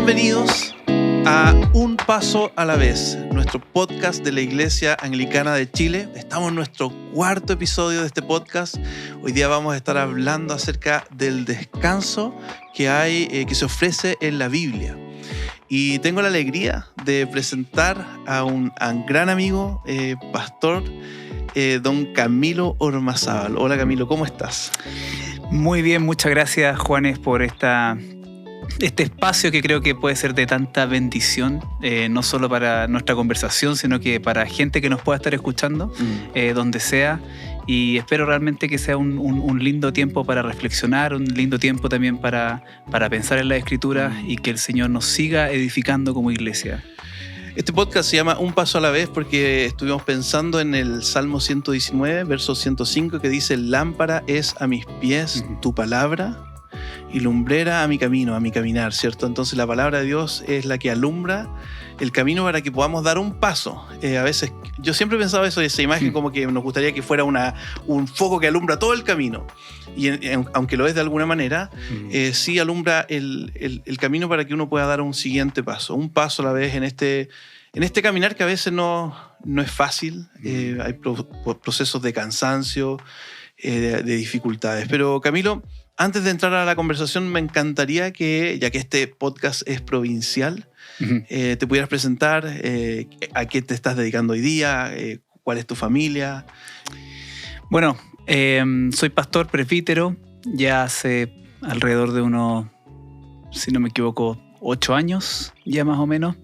Bienvenidos a Un Paso a la Vez, nuestro podcast de la Iglesia Anglicana de Chile. Estamos en nuestro cuarto episodio de este podcast. Hoy día vamos a estar hablando acerca del descanso que se ofrece en la Biblia. Y tengo la alegría de presentar a un gran amigo, pastor, don Camilo Ormazábal. Hola Camilo, ¿cómo estás? Muy bien, muchas gracias Juanes por este espacio que creo que puede ser de tanta bendición, no solo para nuestra conversación, sino que para gente que nos pueda estar escuchando, donde sea. Y espero realmente que sea un lindo tiempo para reflexionar, un lindo tiempo también para pensar en la Escritura y que el Señor nos siga edificando como iglesia. Este podcast se llama Un Paso a la Vez porque estuvimos pensando en el Salmo 119, verso 105, que dice: lámpara es a mis pies tu palabra y lumbrera a mi camino, a mi caminar, ¿cierto? Entonces la palabra de Dios es la que alumbra el camino para que podamos dar un paso. A veces, yo siempre he pensado eso, esa imagen como que nos gustaría que fuera un foco que alumbra todo el camino. Y aunque lo es de alguna manera, sí alumbra el camino para que uno pueda dar un siguiente paso. Un paso a la vez en este caminar que a veces no es fácil. Hay procesos de cansancio, de dificultades. Pero Camilo, antes de entrar a la conversación, me encantaría que, ya que este podcast es provincial, te pudieras presentar, a qué te estás dedicando hoy día, cuál es tu familia. Bueno, soy pastor presbítero ya hace alrededor de unos, si no me equivoco, 8 años ya más o menos.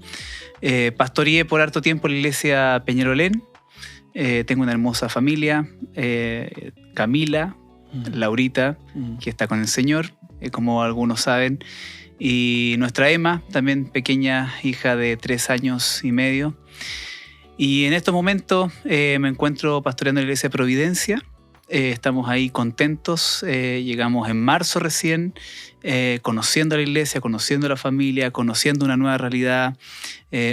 Pastoreé por harto tiempo la iglesia Peñarolén. Tengo una hermosa familia, Camila, Laurita, que está con el Señor, como algunos saben, y nuestra Emma, también pequeña hija de 3 años y medio. Y en estos momentos me encuentro pastoreando la iglesia Providencia. Estamos ahí contentos, llegamos en marzo recién, conociendo la iglesia, conociendo la familia, conociendo una nueva realidad,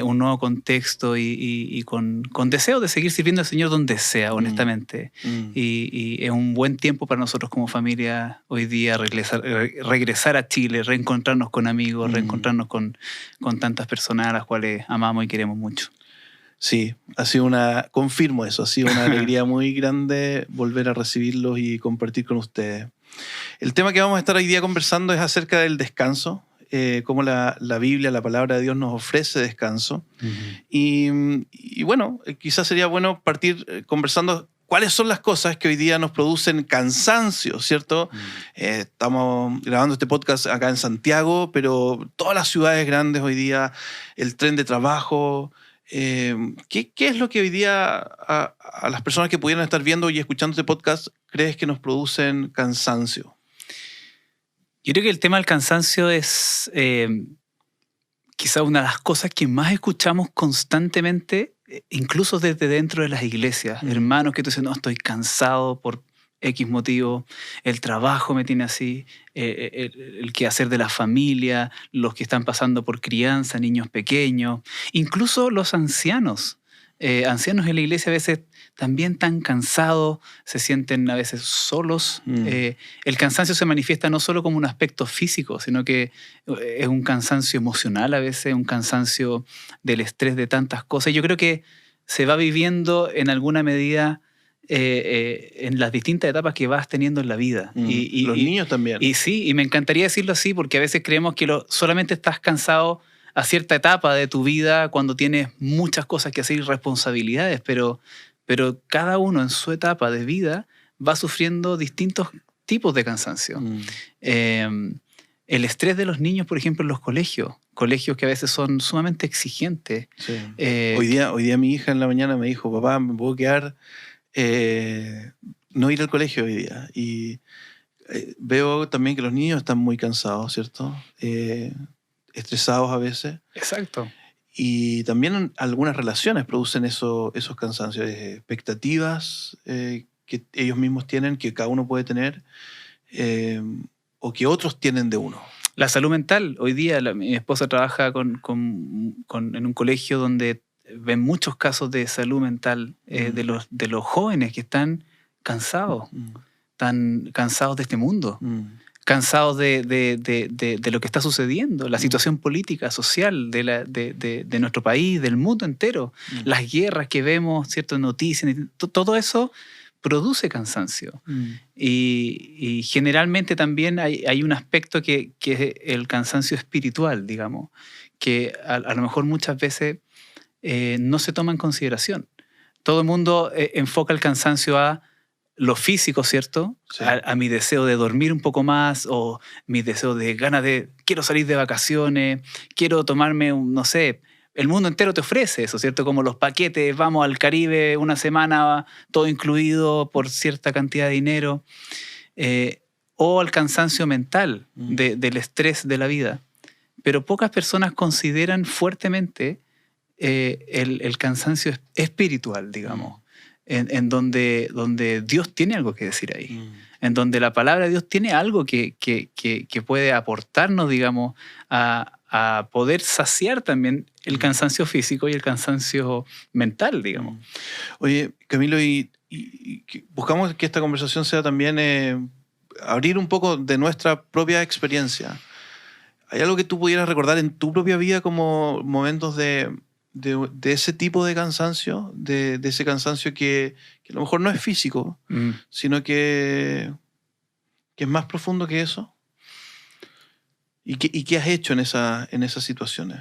un nuevo contexto y con deseo de seguir sirviendo al Señor donde sea, honestamente. Y es un buen tiempo para nosotros como familia hoy día regresar a Chile, reencontrarnos con amigos, reencontrarnos con tantas personas a las cuales amamos y queremos mucho. Sí, confirmo eso, ha sido una alegría muy grande volver a recibirlos y compartir con ustedes. El tema que vamos a estar hoy día conversando es acerca del descanso, cómo la Biblia, la palabra de Dios nos ofrece descanso. Y bueno, quizás sería bueno partir conversando cuáles son las cosas que hoy día nos producen cansancio, ¿cierto? Estamos grabando este podcast acá en Santiago, pero todas las ciudades grandes hoy día, el tren de trabajo. ¿Qué es lo que hoy día a las personas que pudieran estar viendo y escuchando este podcast crees que nos producen cansancio? Yo creo que el tema del cansancio es quizá una de las cosas que más escuchamos constantemente, incluso desde dentro de las iglesias. Hermanos que tú dices, no, estoy cansado por X motivo, el trabajo me tiene así, el quehacer de la familia, los que están pasando por crianza, niños pequeños, incluso los ancianos. Ancianos en la iglesia a veces también tan cansados, se sienten a veces solos. El cansancio se manifiesta no solo como un aspecto físico, sino que es un cansancio emocional a veces, un cansancio del estrés de tantas cosas. Yo creo que se va viviendo en alguna medida en las distintas etapas que vas teniendo en la vida. Los niños también. Y sí, y me encantaría decirlo así, porque a veces creemos que solamente estás cansado a cierta etapa de tu vida cuando tienes muchas cosas que hacer y responsabilidades, pero cada uno en su etapa de vida va sufriendo distintos tipos de cansancio. El estrés de los niños, por ejemplo, en los colegios que a veces son sumamente exigentes. Sí. Hoy día mi hija en la mañana me dijo: papá, me puedo quedar, no ir al colegio hoy día. Y veo también que los niños están muy cansados, ¿cierto? Estresados a veces. Exacto. Y también algunas relaciones producen esos cansancios, expectativas que ellos mismos tienen, que cada uno puede tener, o que otros tienen de uno. La salud mental. Hoy día mi esposa trabaja en un colegio donde ven muchos casos de salud mental de los jóvenes que están cansados, están cansados de este mundo. cansados de lo que está sucediendo, la situación política, social de nuestro país, del mundo entero, las guerras que vemos, ciertas noticias, todo eso produce cansancio. Y generalmente también hay un aspecto que es el cansancio espiritual, digamos, que a lo mejor muchas veces no se toma en consideración. Todo el mundo enfoca el cansancio a lo físico, ¿cierto? Sí. A mi deseo de dormir un poco más, o mi deseo de ganas de, quiero salir de vacaciones, quiero tomarme, no sé, el mundo entero te ofrece eso, ¿cierto? Como los paquetes, vamos al Caribe una semana, todo incluido por cierta cantidad de dinero, o al cansancio mental del estrés de la vida. Pero pocas personas consideran fuertemente el cansancio espiritual, digamos. En donde Dios tiene algo que decir ahí, en donde la palabra de Dios tiene algo que puede aportarnos, digamos, a poder saciar también el cansancio físico y el cansancio mental, digamos. Oye, Camilo, y buscamos que esta conversación sea también abrir un poco de nuestra propia experiencia. ¿Hay algo que tú pudieras recordar en tu propia vida como momentos de ese tipo de cansancio, de ese cansancio que a lo mejor no es físico, sino que es más profundo que eso? ¿Y qué has hecho en esas situaciones?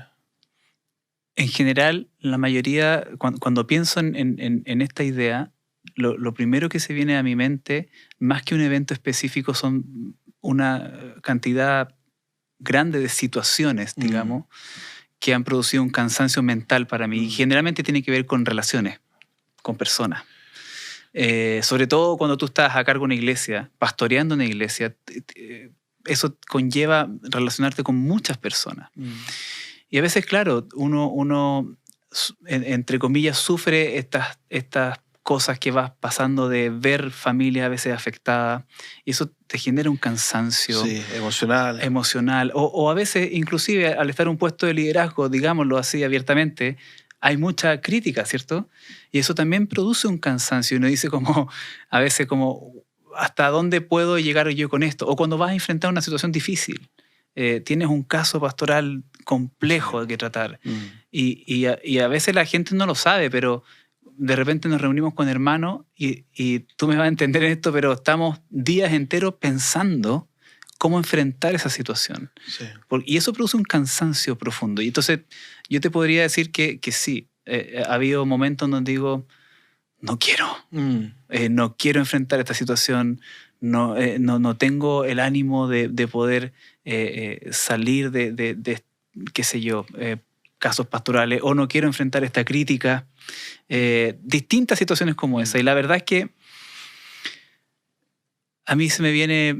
En general, la mayoría, cuando pienso en esta idea, lo primero que se viene a mi mente, más que un evento específico, son una cantidad grande de situaciones, digamos, que han producido un cansancio mental para mí. Y generalmente tiene que ver con relaciones, con personas. Sobre todo cuando tú estás a cargo de una iglesia, pastoreando una iglesia, eso conlleva relacionarte con muchas personas. Y a veces, claro, uno entre comillas, sufre estas cosas que vas pasando de ver familias a veces afectadas, y eso te genera un cansancio. Sí, emocional. O a veces, inclusive, al estar en un puesto de liderazgo, digámoslo así abiertamente, hay mucha crítica, ¿cierto? Y eso también produce un cansancio. Y uno dice como, a veces como, ¿hasta dónde puedo llegar yo con esto? O cuando vas a enfrentar una situación difícil, tienes un caso pastoral complejo que tratar. Y a veces la gente no lo sabe, pero de repente nos reunimos con hermanos y tú me vas a entender en esto, pero estamos días enteros pensando cómo enfrentar esa situación. Sí. Y eso produce un cansancio profundo. Y entonces yo te podría decir que sí, ha habido momentos donde digo, no quiero. No quiero enfrentar esta situación, no tengo el ánimo de poder salir de qué sé yo, casos pastorales, o no quiero enfrentar esta crítica. Distintas situaciones como esa. Y la verdad es que a mí se me viene,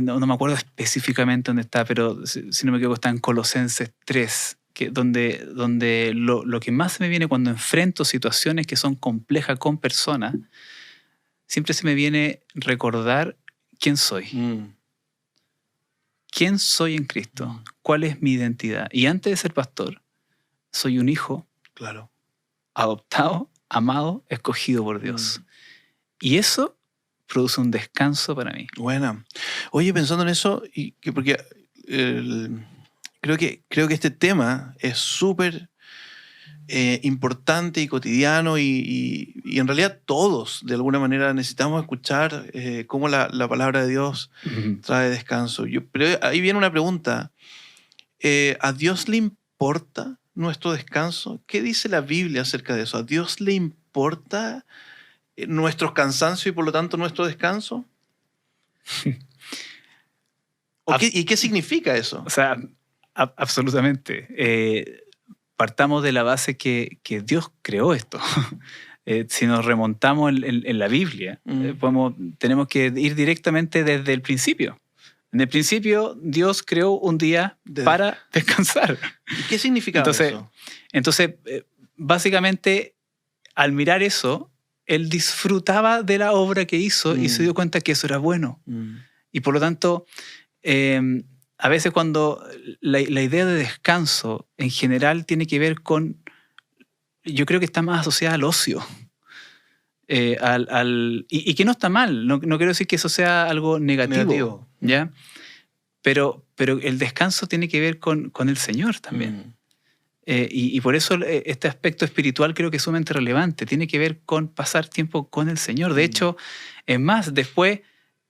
no me acuerdo específicamente dónde está, pero si no me equivoco está en Colosenses 3, donde lo que más se me viene cuando enfrento situaciones que son complejas con personas, siempre se me viene recordar quién soy. ¿Quién soy en Cristo? ¿Cuál es mi identidad? Y antes de ser pastor, soy un hijo, claro, adoptado, amado, escogido por Dios. Y eso produce un descanso para mí. Buena. Oye, pensando en eso, porque creo que este tema es súper importante y cotidiano, y en realidad todos de alguna manera necesitamos escuchar cómo la palabra de Dios trae descanso. Pero ahí viene una pregunta. ¿A Dios le importa nuestro descanso? ¿Qué dice la Biblia acerca de eso? ¿A Dios le importa nuestros cansancios y por lo tanto nuestro descanso? ¿Y qué significa eso? O sea, absolutamente. Partamos de la base que Dios creó esto. Si nos remontamos en la Biblia, tenemos que ir directamente desde el principio. En el principio, Dios creó un día para descansar. ¿Y qué significaba eso? Entonces, básicamente, al mirar eso, Él disfrutaba de la obra que hizo y se dio cuenta que eso era bueno. Y por lo tanto, a veces cuando la idea de descanso en general tiene que ver con, yo creo que está más asociada al ocio. Y que no está mal, no quiero decir que eso sea algo negativo. ¿Ya? pero el descanso tiene que ver con el Señor también. Y por eso este aspecto espiritual creo que es sumamente relevante. Tiene que ver con pasar tiempo con el Señor. De hecho, es más, después,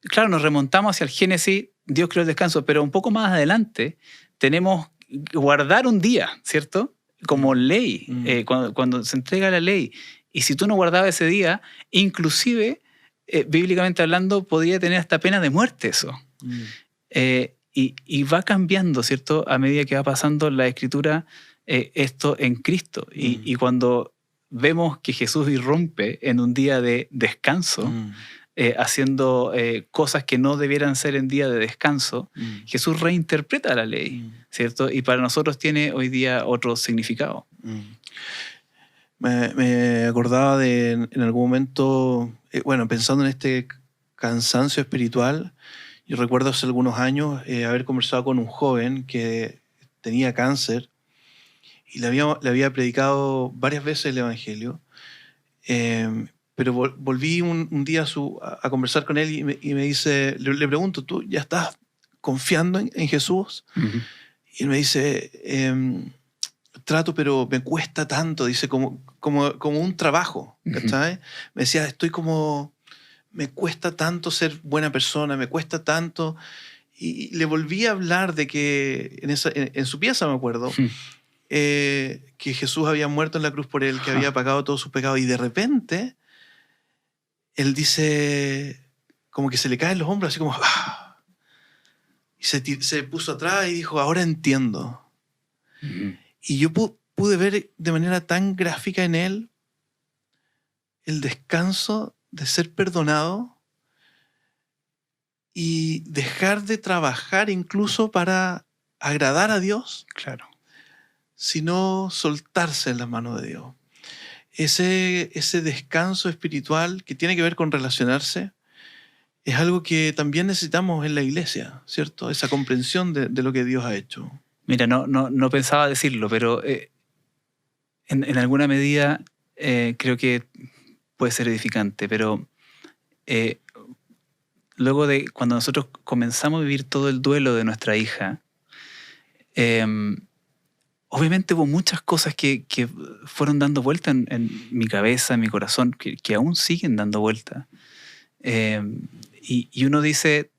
claro, nos remontamos hacia el Génesis, Dios creó el descanso, pero un poco más adelante tenemos que guardar un día, ¿cierto? Como ley, cuando se entrega la ley. Y si tú no guardabas ese día, inclusive, bíblicamente hablando, podría tener hasta pena de muerte eso. Y va cambiando, ¿cierto? A medida que va pasando la Escritura, esto en Cristo. Y cuando vemos que Jesús irrumpe en un día de descanso, haciendo cosas que no debieran ser en día de descanso, Jesús reinterpreta la ley, ¿cierto? Y para nosotros tiene hoy día otro significado. Me acordaba de en algún momento, bueno, pensando en este cansancio espiritual, yo recuerdo hace algunos años haber conversado con un joven que tenía cáncer y le había predicado varias veces el Evangelio, pero volví un día a conversar con él y me dice, le pregunto, ¿tú ya estás confiando en Jesús? Y él me dice, trato, pero me cuesta tanto, dice, como un trabajo, ¿cachai? Me decía, me cuesta tanto ser buena persona, me cuesta tanto. Y le volví a hablar de que en su pieza, me acuerdo, que Jesús había muerto en la cruz por él, que había pagado todos sus pecados. Y de repente, él dice, como que se le caen los hombros, así como, ¡ah! Y se puso atrás y dijo, ahora entiendo. Y yo pude ver de manera tan gráfica en él el descanso de ser perdonado y dejar de trabajar incluso para agradar a Dios, claro, sino soltarse en las manos de Dios. Ese descanso espiritual que tiene que ver con relacionarse es algo que también necesitamos en la iglesia, ¿cierto? Esa comprensión de lo que Dios ha hecho. Mira, no pensaba decirlo, pero en alguna medida creo que puede ser edificante, pero luego de cuando nosotros comenzamos a vivir todo el duelo de nuestra hija, obviamente hubo muchas cosas que fueron dando vuelta en mi cabeza, en mi corazón, que aún siguen dando vuelta. Y uno dice,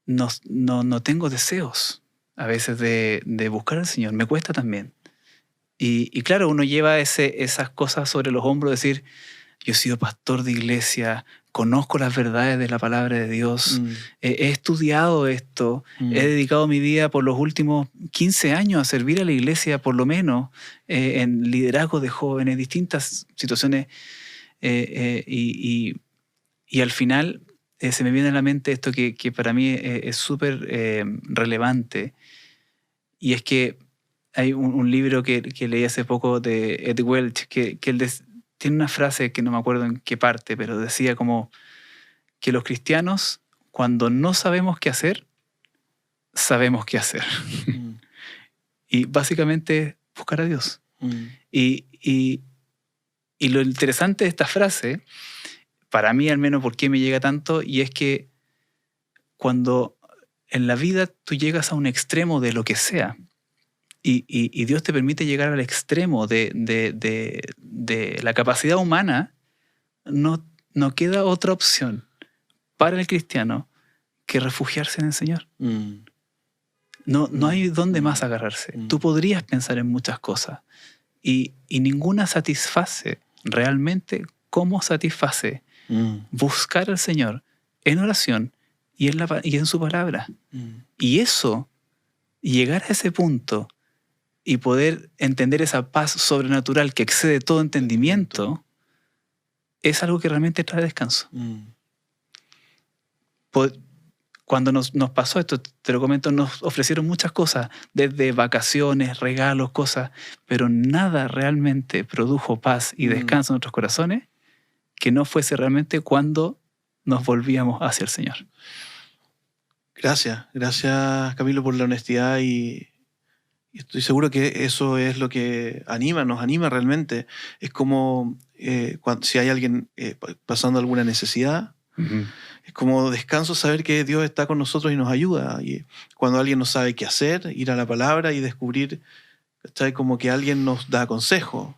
no tengo deseos a veces de buscar al Señor, me cuesta también. Y claro, uno lleva esas cosas sobre los hombros, decir, yo he sido pastor de iglesia, conozco las verdades de la palabra de Dios, he estudiado esto, he dedicado mi vida por los últimos 15 años a servir a la iglesia, por lo menos, en liderazgo de jóvenes, distintas situaciones, y al final se me viene a la mente esto que para mí es súper relevante, y es que hay un libro que leí hace poco de Ed Welch, que él tiene una frase que no me acuerdo en qué parte, pero decía como que los cristianos, cuando no sabemos qué hacer, sabemos qué hacer. Y básicamente buscar a Dios. Y lo interesante de esta frase, para mí al menos, ¿por qué me llega tanto? Y es que cuando en la vida tú llegas a un extremo de lo que sea, y Dios te permite llegar al extremo de la capacidad humana, no queda otra opción para el cristiano que refugiarse en el Señor. No hay dónde más agarrarse. Tú podrías pensar en muchas cosas y ninguna satisface realmente como satisface buscar al Señor en oración y en su palabra. Y eso, llegar a ese punto y poder entender esa paz sobrenatural que excede todo entendimiento, es algo que realmente trae descanso. Cuando nos pasó esto, te lo comento, nos ofrecieron muchas cosas, desde vacaciones, regalos, cosas, pero nada realmente produjo paz y descanso en nuestros corazones que no fuese realmente cuando nos volvíamos hacia el Señor. Gracias Camilo por la honestidad y estoy seguro que eso es lo que nos anima realmente. Es como si hay alguien pasando alguna necesidad, Ujú. Es como descanso saber que Dios está con nosotros y nos ayuda. Y cuando alguien no sabe qué hacer, ir a la palabra y descubrir, ¿cachai? Como que alguien nos da consejo.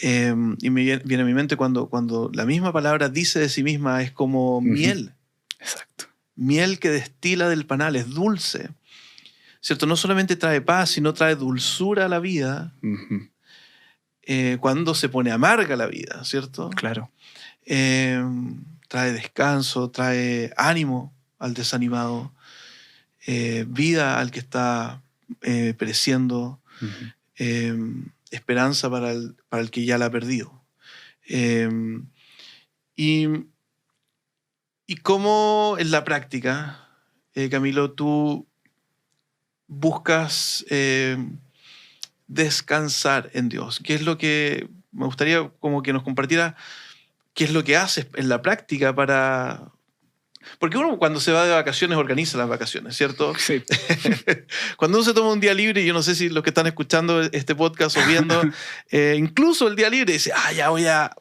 Y me viene a mi mente cuando la misma palabra dice de sí misma, es como miel. Exacto. Miel que destila del panal, es dulce. ¿Cierto? No solamente trae paz, sino trae dulzura a la vida Ujú. cuando se pone amarga la vida, ¿cierto? Claro. Trae descanso, trae ánimo al desanimado, vida al que está pereciendo, Ujú. esperanza para el que ya la ha perdido. Eh, y, y cómo en la práctica, Camilo, tú buscas descansar en Dios. ¿Qué es lo que me gustaría como que nos compartiera? ¿Qué es lo que haces en la práctica para...? Porque uno cuando se va de vacaciones organiza las vacaciones, ¿cierto? Sí. Cuando uno se toma un día libre, yo no sé si los que están escuchando este podcast o viendo, incluso el día libre, dice, ya voy a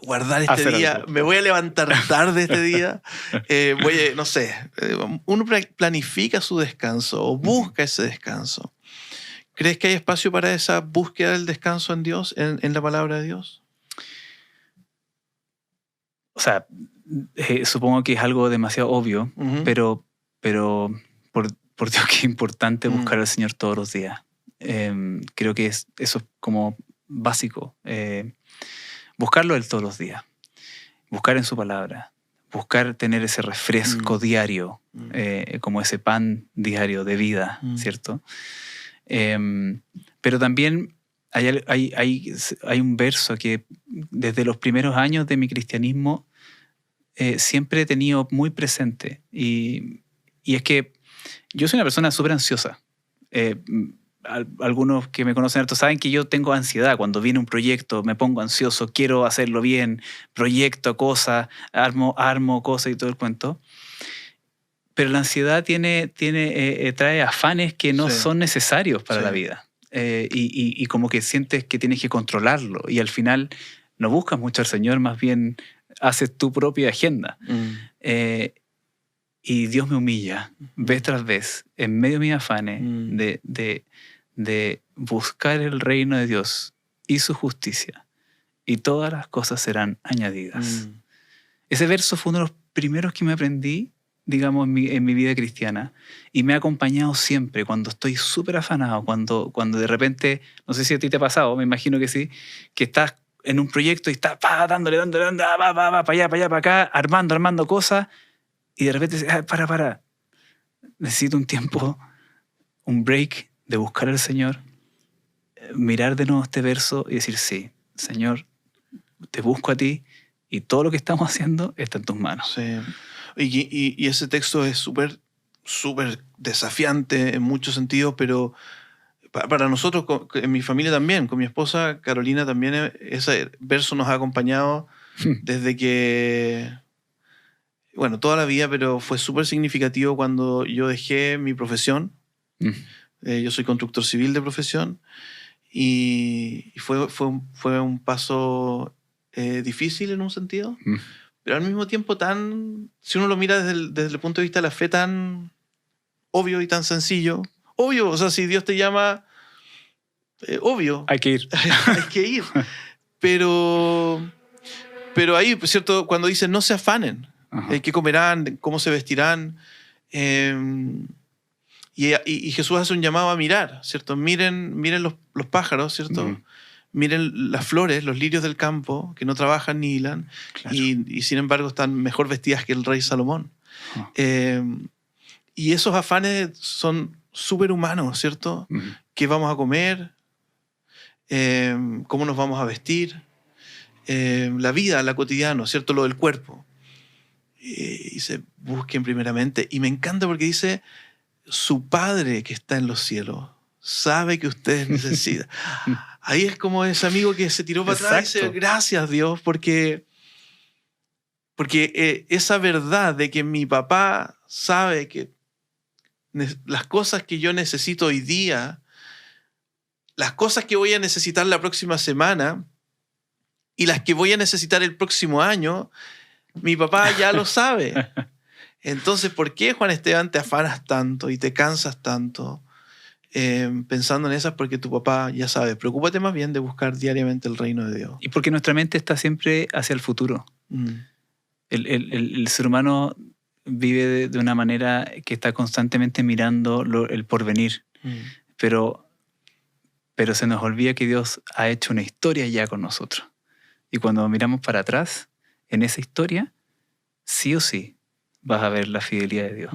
guardar este Hacer día, algo. me voy a levantar tarde este día, no sé, uno planifica su descanso o busca ese descanso. ¿Crees que hay espacio para esa búsqueda del descanso en Dios, en la palabra de Dios? O sea, supongo que es algo demasiado obvio, Ujú. pero por Dios que es importante buscar al Señor todos los días. Creo que eso es como básico. Buscarlo Él todos los días. Buscar en su palabra. Buscar tener ese refresco diario, como ese pan diario de vida, ¿cierto? Pero también hay un verso que desde los primeros años de mi cristianismo siempre he tenido muy presente. Y es que yo soy una persona súper ansiosa. Algunos que me conocen harto saben que yo tengo ansiedad. Cuando viene un proyecto me pongo ansioso, quiero hacerlo bien, proyecto cosas, armo cosas y todo el cuento. Pero la ansiedad trae afanes que no son necesarios para la vida. Y como que sientes que tienes que controlarlo. Y al final no buscas mucho al Señor, más bien haces tu propia agenda. Y Dios me humilla, vez tras vez, en medio de mis afanes, de buscar el reino de Dios y su justicia. Y todas las cosas serán añadidas. Ese verso fue uno de los primeros que me aprendí, digamos, en mi vida cristiana, y me ha acompañado siempre cuando estoy súper afanado, cuando de repente, no sé si a ti te ha pasado, me imagino que sí, que estás en un proyecto y estás dándole, para allá, para acá, armando cosas, y de repente dices, para, necesito un tiempo, un break de buscar al Señor, mirar de nuevo este verso y decir, sí, Señor, te busco a ti, y todo lo que estamos haciendo está en tus manos. Sí. Y ese texto es súper desafiante en muchos sentidos, pero para nosotros, en mi familia también, con mi esposa Carolina también, ese verso nos ha acompañado desde que, bueno, toda la vida, pero fue súper significativo cuando yo dejé mi profesión. Yo soy constructor civil de profesión y fue un paso difícil en un sentido. Pero al mismo tiempo si uno lo mira desde el punto de vista de la fe, tan obvio y tan sencillo. Obvio, o sea, si Dios te llama, obvio. Hay que ir. Hay que ir. Pero ahí, ¿cierto? Cuando dice no se afanen, qué comerán, cómo se vestirán. Y Jesús hace un llamado a mirar, ¿cierto? Miren los pájaros, ¿cierto? Miren las flores, los lirios del campo, que no trabajan ni hilan, claro. y sin embargo están mejor vestidas que el rey Salomón. Y esos afanes son súper humanos, ¿cierto? ¿Qué vamos a comer? ¿Cómo nos vamos a vestir? La vida, la cotidiana, ¿cierto? Lo del cuerpo. Y se busquen primeramente. Y me encanta porque dice, su Padre que está en los cielos sabe que ustedes necesitan. Ahí es como ese amigo que se tiró para atrás y dice, gracias Dios, porque esa verdad de que mi papá sabe que las cosas que yo necesito hoy día, las cosas que voy a necesitar la próxima semana y las que voy a necesitar el próximo año, Mi papá ya lo sabe. Entonces, ¿por qué, Juan Esteban, te afanas tanto y te cansas tanto pensando en esas? Porque tu papá ya sabe. Preocúpate más bien de buscar diariamente el reino de Dios. Y porque nuestra mente está siempre hacia el futuro. El ser humano vive de una manera que está constantemente mirando el porvenir. Pero se nos olvida que Dios ha hecho una historia ya con nosotros. Y cuando miramos para atrás, en esa historia, sí o sí, vas a ver la fidelidad de Dios.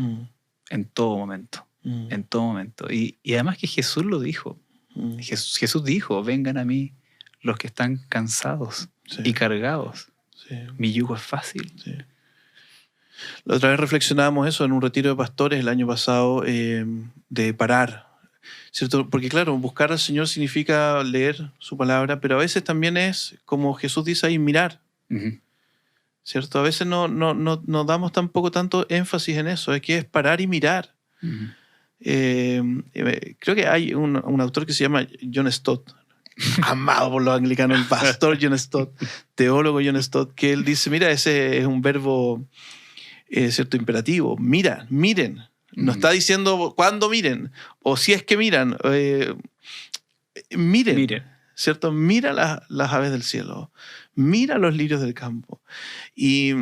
En todo momento. En todo momento. Y además que Jesús lo dijo. Jesús dijo, vengan a mí los que están cansados y cargados. Sí. Mi yugo es fácil. Sí. La otra vez reflexionábamos eso en un retiro de pastores el año pasado, de parar, ¿cierto? Porque claro, buscar al Señor significa leer su palabra, pero a veces también es, como Jesús dice ahí, mirar. ¿Cierto? A veces no damos tampoco tanto énfasis en eso, es que es parar y mirar. Creo que hay un autor que se llama John Stott, amado por los anglicanos, el pastor John Stott, teólogo John Stott, que él dice, mira, ese es un verbo, cierto, imperativo. Miren. No está diciendo cuándo miren, o si es que miran. Miren. ¿Cierto? Mira las aves del cielo. Mira los lirios del campo. Y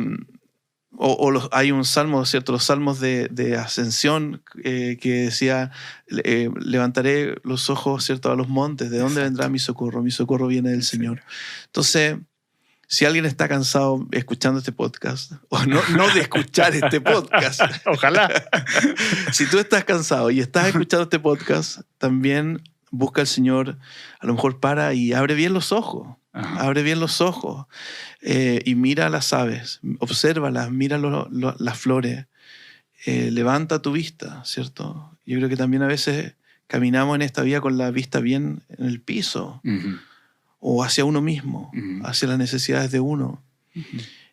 hay un salmo, ¿cierto? Los salmos de ascensión que decía, levantaré los ojos, ¿cierto?, a los montes. ¿De dónde vendrá mi socorro? Mi socorro viene del Señor. Entonces, si alguien está cansado escuchando este podcast, o no de escuchar este podcast. Ojalá. Si tú estás cansado y estás escuchando este podcast, también busca al Señor, a lo mejor para y abre bien los ojos. Ajá. Abre bien los ojos y mira las aves, obsérvalas, mira las flores, levanta tu vista, ¿cierto? Yo creo que también a veces caminamos en esta vida con la vista bien en el piso, o hacia uno mismo, hacia las necesidades de uno,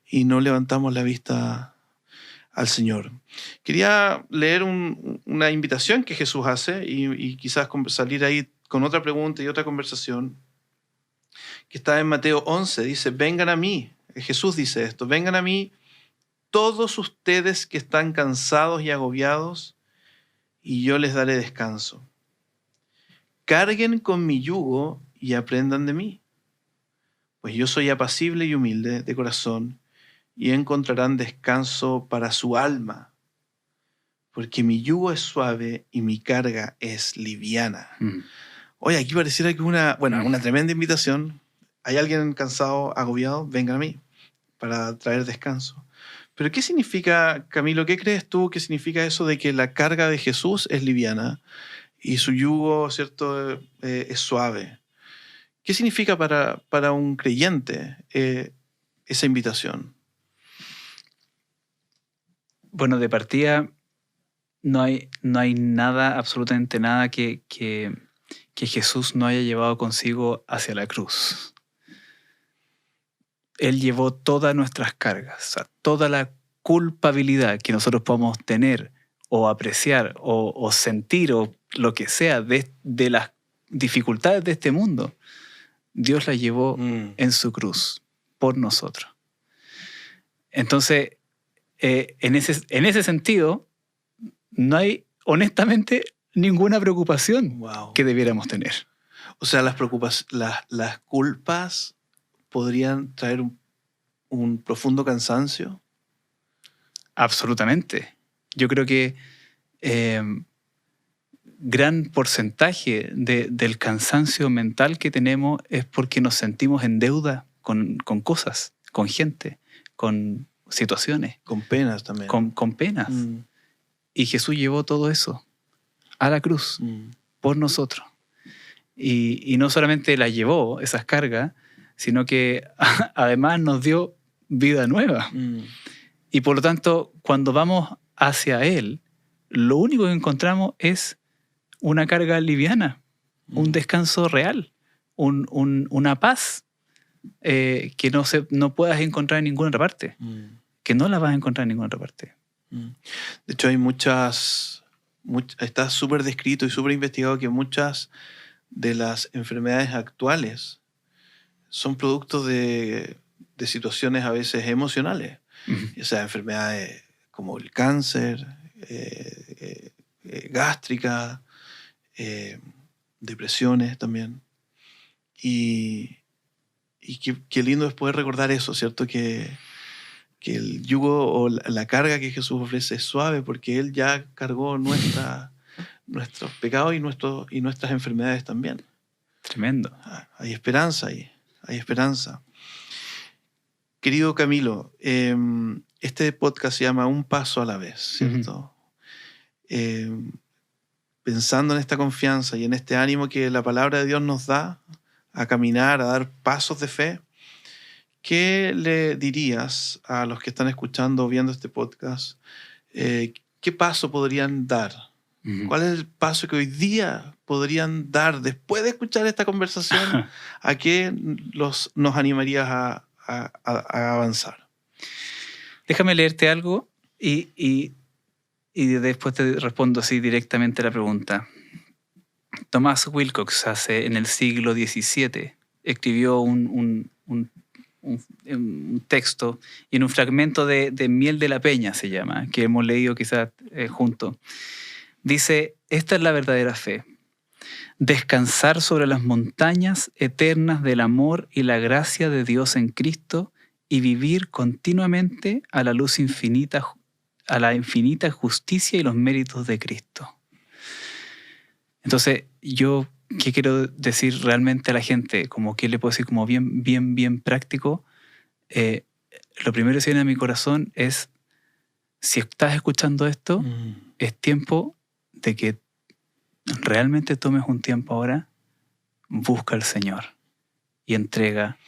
y no levantamos la vista al Señor. Quería leer una invitación que Jesús hace y quizás salir ahí con otra pregunta y otra conversación, que está en Mateo 11. Dice, vengan a mí. Jesús dice esto, vengan a mí todos ustedes que están cansados y agobiados, y yo les daré descanso. Carguen con mi yugo y aprendan de mí, pues yo soy apacible y humilde de corazón, y encontrarán descanso para su alma, porque mi yugo es suave y mi carga es liviana. Oye, aquí pareciera que una tremenda invitación. ¿Hay alguien cansado, agobiado? Vengan a mí para traer descanso. Pero ¿qué significa, Camilo? ¿Qué crees tú que significa eso de que la carga de Jesús es liviana y su yugo, ¿cierto?, es suave? ¿Qué significa para un creyente esa invitación? Bueno, de partida no hay nada, absolutamente nada que Jesús no haya llevado consigo hacia la cruz. Él llevó todas nuestras cargas, o sea, toda la culpabilidad que nosotros podamos tener o apreciar o sentir o lo que sea de las dificultades de este mundo. Dios la llevó en su cruz por nosotros. Entonces, en ese sentido, no hay, honestamente, ninguna preocupación que debiéramos tener. O sea, las culpas podrían traer un profundo cansancio. Absolutamente. Yo creo que gran porcentaje del cansancio mental que tenemos es porque nos sentimos en deuda con cosas, con gente, con situaciones. Con penas también. Con penas. Y Jesús llevó todo eso a la cruz por nosotros. Y no solamente las llevó, esas cargas, sino que además nos dio vida nueva. Y por lo tanto, cuando vamos hacia Él, lo único que encontramos es una carga liviana, un descanso real, una paz que no puedas encontrar en ninguna otra parte, que no la vas a encontrar en ninguna otra parte. De hecho, hay está súper descrito y súper investigado que muchas de las enfermedades actuales son productos de situaciones a veces emocionales. O sea, enfermedades como el cáncer, gástrica, depresiones también. Y qué lindo es poder recordar eso, ¿cierto? Que el yugo o la carga que Jesús ofrece es suave porque Él ya cargó nuestros pecados y nuestras enfermedades también. Tremendo. Hay esperanza ahí, hay esperanza. Querido Camilo, este podcast se llama Un Paso a la Vez, ¿cierto? Pensando en esta confianza y en este ánimo que la palabra de Dios nos da a caminar, a dar pasos de fe, ¿qué le dirías a los que están escuchando o viendo este podcast? ¿Qué paso podrían dar? ¿Cuál es el paso que hoy día podrían dar después de escuchar esta conversación? ¿A qué nos animarías a avanzar? Déjame leerte algo y después te respondo así directamente a la pregunta. Thomas Wilcox en el siglo XVII escribió un texto, y en un fragmento de Miel de la Peña se llama, que hemos leído quizás juntos. Dice: esta es la verdadera fe. Descansar sobre las montañas eternas del amor y la gracia de Dios en Cristo y vivir continuamente a la luz infinita, a la infinita justicia y los méritos de Cristo. Entonces, yo, ¿qué quiero decir realmente a la gente? Como que le puedo decir como bien práctico. Lo primero que viene a mi corazón es, si estás escuchando esto, es tiempo de que realmente tomes un tiempo ahora, busca al Señor y entrega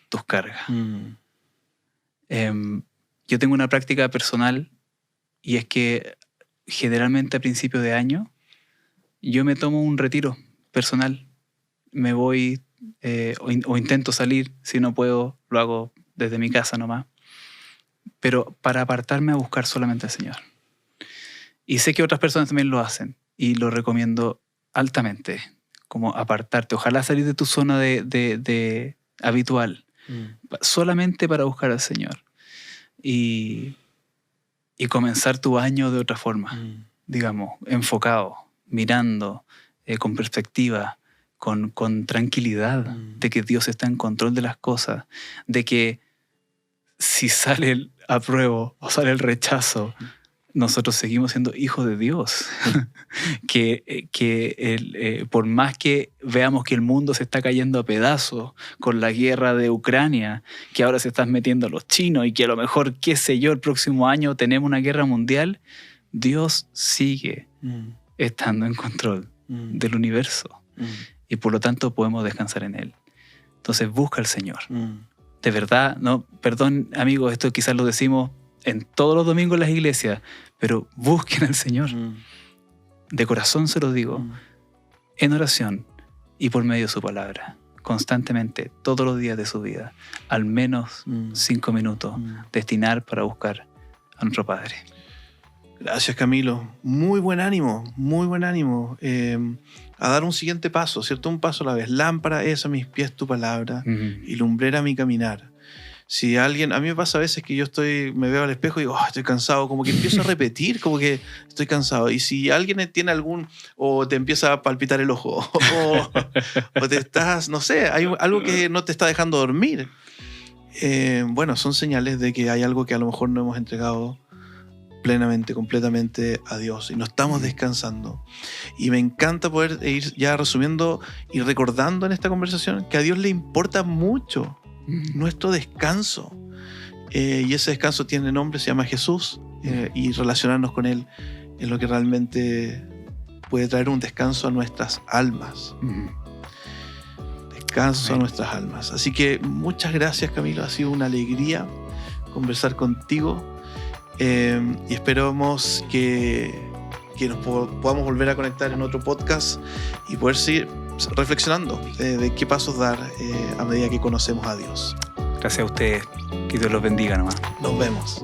tus cargas. Yo tengo una práctica personal, y es que generalmente a principios de año yo me tomo un retiro personal. Me voy o intento salir, si no puedo lo hago desde mi casa nomás, pero para apartarme a buscar solamente al Señor. Y sé que otras personas también lo hacen, y lo recomiendo altamente, como apartarte. Ojalá salir de tu zona de habitual, solamente para buscar al Señor. Y comenzar tu año de otra forma, digamos, enfocado, mirando, con perspectiva, con tranquilidad, de que Dios está en control de las cosas, de que si sale el apruebo o sale el rechazo, nosotros seguimos siendo hijos de Dios. Por más que veamos que el mundo se está cayendo a pedazos con la guerra de Ucrania, que ahora se están metiendo los chinos y que a lo mejor, qué sé yo, el próximo año tenemos una guerra mundial, Dios sigue estando en control del universo. Y por lo tanto podemos descansar en Él. Entonces busca al Señor. De verdad, no, perdón amigos, esto quizás lo decimos en todos los domingos en las iglesias, pero busquen al Señor. De corazón se lo digo, en oración y por medio de su palabra, constantemente, todos los días de su vida, al menos 5 minutos, destinar para buscar a nuestro Padre. Gracias, Camilo. Muy buen ánimo. A dar un siguiente paso, ¿cierto? Un paso a la vez. Lámpara es a mis pies tu palabra y lumbrera mi caminar. Si alguien, a mí me pasa a veces que yo me veo al espejo y digo, estoy cansado, como que empiezo a repetir, como que estoy cansado. Y si alguien tiene o te empieza a palpitar el ojo, o te estás, no sé, hay algo que no te está dejando dormir, bueno, son señales de que hay algo que a lo mejor no hemos entregado plenamente, completamente a Dios y no estamos descansando. Y me encanta poder ir ya resumiendo y recordando en esta conversación que a Dios le importa mucho nuestro descanso, y ese descanso tiene nombre, se llama Jesús, y relacionarnos con Él es lo que realmente puede traer un descanso a nuestras almas. Descanso a nuestras almas. Así que muchas gracias, Camilo, ha sido una alegría conversar contigo, y esperamos que nos podamos volver a conectar en otro podcast y poder seguir reflexionando de qué pasos dar a medida que conocemos a Dios. Gracias a ustedes. Que Dios los bendiga nomás. Nos vemos.